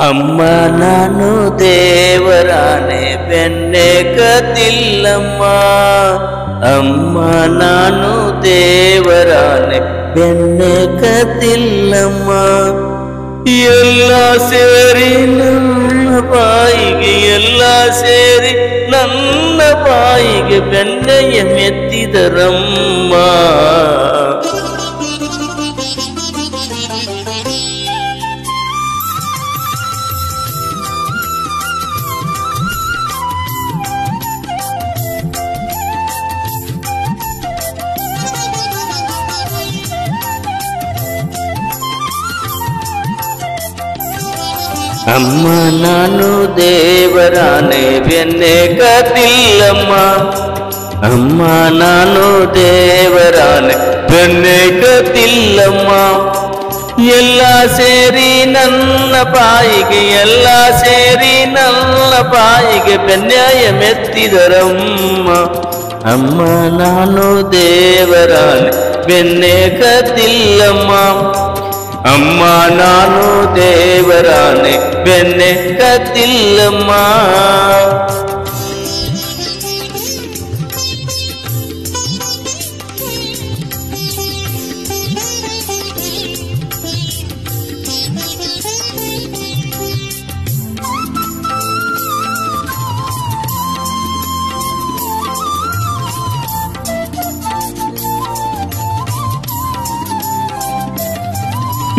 ಅಮ್ಮ ನಾನು ದೇವರಾನೆ ಬೆನ್ನೆ ಕತ್ತಿಲ್ಲಮ್ಮ. ಅಮ್ಮ ನಾನು ದೇವರಾನೆ ಬೆನ್ನೆ ಕತ್ತಿಲ್ಲಮ್ಮ. ಎಲ್ಲ ಸೇರಿ ನನ್ನ ಬಾಯಿಗೆ, ಎಲ್ಲ ಸೇರಿ ನನ್ನ ಬಾಯಿಗೆ ಬೆನ್ನೆಯ ಮೆತ್ತಿದರಮ್ಮ. ಅಮ್ಮ ನಾನು ದೇವರಾನೆ ಬೆನ್ನೆ ಕತ್ತಿಲ್ಲಮ್ಮ. ಅಮ್ಮ ನಾನು ದೇವರಾನೆ ಬೆನ್ನೆ ಕತ್ತಿಲ್ಲಮ್ಮ. ಎಲ್ಲ ಸೇರಿ ನನ್ನ ಬಾಯಿಗೆ, ಎಲ್ಲ ಸೇರಿ ನನ್ನ ಬಾಯಿಗೆ ಬೆನ್ನೆಯ ಮೆತ್ತಿದರಮ್ಮ. ಅಮ್ಮ ನಾನು ದೇವರಾನೆ ಬೆನ್ನೆ ಕತ್ತಿಲ್ಲಮ್ಮ. ಅಮ್ಮ ನಾನು ದೇವರಾನೆ ಬೆನ್ನೆ ಕತ್ತಿಲ್ಲಮ್ಮ.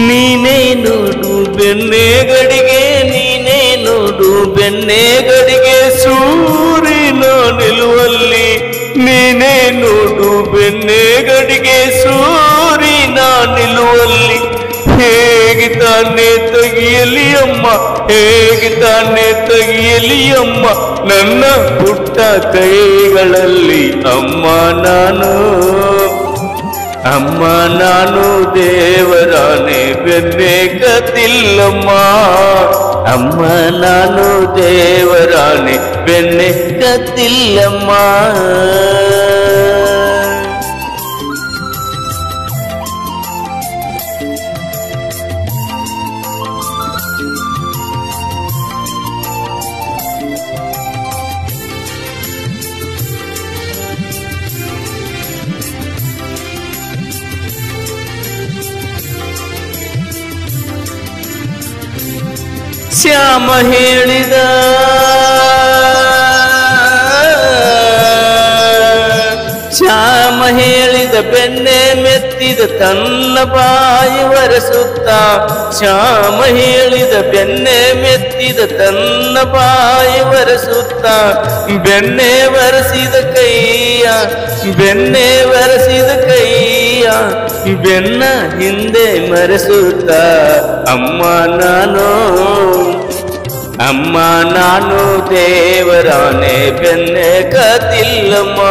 ನೀನೇ ನೋಡು ಬೆನ್ನೆ ಗಡಿಗೆ, ನೀನೇ ನೋಡು ಬೆನ್ನೆ ಗಡಿಗೆ ಸೂರಿನ ನಿಲುವಲ್ಲಿ. ನೀನೇ ನೋಡು ಬೆನ್ನೆ ಗಡಿಗೆ ಸೂರಿನ ನಿಲುವಲ್ಲಿ. ಹೇಗೆ ತಾನೇ ತೆಗಿಯಲಿ ಅಮ್ಮ, ಹೇಗೆ ತಾನೇ ತೆಗಿಯಲಿ ಅಮ್ಮ ನನ್ನ ಪುಟ್ಟ ಕೈಗಳಲ್ಲಿ. ಅಮ್ಮ ನಾನು, ಅಮ್ಮ ನಾನು ದೇವರಾನೆ ಬೆನ್ನೆ ಕತ್ತಿಲ್ಲಮ್ಮ. ಅಮ್ಮ ನಾನು ದೇವರಾನೆ ಬೆನ್ನೆ ಕತ್ತಿಲ್ಲಮ್ಮ. ಶ್ಯಾಮ ಹೇಳಿದ, ಶ್ಯಾಮ ಹೇಳಿದ ಬೆನ್ನೆ ಮೆತ್ತಿದ ತನ್ನ ಬಾಯಿ ಒರೆಸುತ್ತ. ಶ್ಯಾಮ ಹೇಳಿದ ಬೆನ್ನೆ ಮೆತ್ತಿದ ತನ್ನ ಬಾಯಿ ಒರೆಸುತ್ತ. ಬೆನ್ನೆ ಒರೆಸಿದ ಕೈಯ, ಬೆನ್ನೆ ಒರೆಸಿದ ಕೈಯ ಬೆನ್ನ ಹಿಂದೆ ಮರೆಸುತ್ತ. ಅಮ್ಮ ನಾನು, ಅಮ್ಮ ನಾನು ದೇವರಾನೆ ಬೆನ್ನೆ ಕತ್ತಿಲ್ಲಮ್ಮ.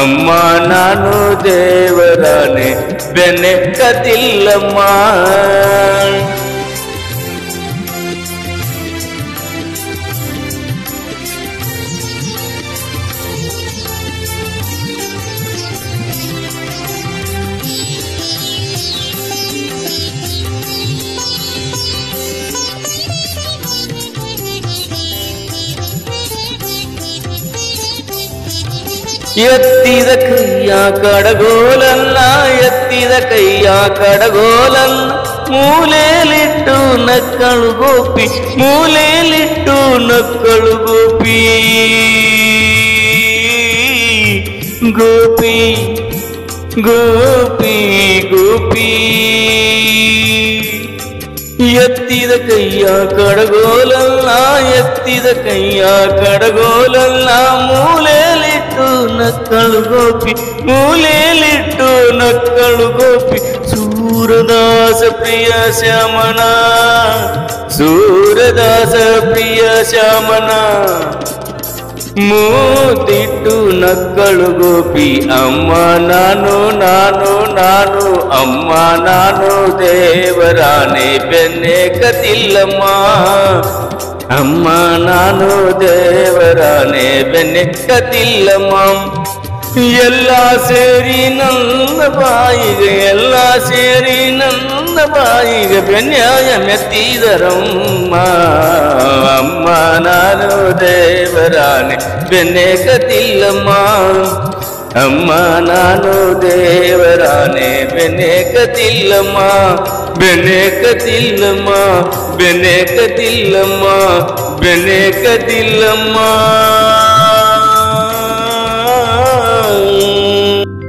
ಅಮ್ಮ ನಾನು ದೇವರಾನೆ ಬೆನ್ನೆ ಕತ್ತಿಲ್ಲಮ್ಮ. ಎತ್ತಿದ ಕೈಯ ಕಡಗೋಲನ್ನ, ಎತ್ತಿದ ಕೈಯ ಕಡಗೋಲನ್ನ ಮೂಲೆಯಲ್ಲಿಟ್ಟು ನಕ್ಕಳು ಗೋಪಿ, ಮೂಲೆಯಲ್ಲಿಟ್ಟು ನಕ್ಕಳು ಗೋಪಿ. ಗೋಪಿ ಗೋಪಿ ಗೋಪಿ ಎತ್ತಿದ ಕೈಯ ಕಡಗೋಲನ್ನ, ಎತ್ತಿದ ಕೈಯ ಕಡಗೋಲನ್ನ ಮೂಲೆಯಲ್ಲಿಟ್ಟು ನಕ್ಕಳು ಗೋಪಿ, ಮೂಲೆಯಲ್ಲಿಟ್ಟು ನಕ್ಕಳು ಗೋಪಿ. ಸೂರದಾಸ ಪ್ರಿಯ ಶ್ಯಾಮನ, ಸೂರದಾಸ ಪ್ರಿಯ ಶ್ಯಾಮನ ಮೂತಿಟ್ಟು ನಕ್ಕಳು ಗೋಪಿ. ಅಮ್ಮ ನಾನು, ನಾನು ನಾನು, ಅಮ್ಮ ನಾನು ದೇವರಾನೆ ಬೆನ್ನೆ ಕತ್ತಿಲ್ಲಮ್ಮ. ಅಮ್ಮ ನಾನು ದೇವರಾನೆ ಬೆನ್ನೆ ಕತ್ತಿಲ್ಲಮ್ಮ. ಎಲ್ಲ ಸೇರಿ ನನ್ನ ಬಾಯಿಗೆ ಎಲ್ಲ ಸೇರಿ ನನ್ನ ಬಾಯಿಗೆ ಬೆನ್ಯಾಯ ಮೆತ್ತಿದರಮ್ಮ ಅಮ್ಮ ನಾನು ದೇವರಾಣೆ ಬೆನ್ನೆ ಕತಿಲ್ಲಮ್ಮ ಅಮ್ಮ ನಾನು ದೇವರಾಣೆ ಬೆನ್ನೆ ಕತಿಲ್ಲಮ್ಮ ಬೆನ್ನೆ ಕತಿಲ್ಲಮ್ಮ ಬೆನ್ನೆ ಕತಿಲ್ಲಮ್ಮ ಬೆನ್ನೆ ಕತಿಲ್ಲಮ್ಮ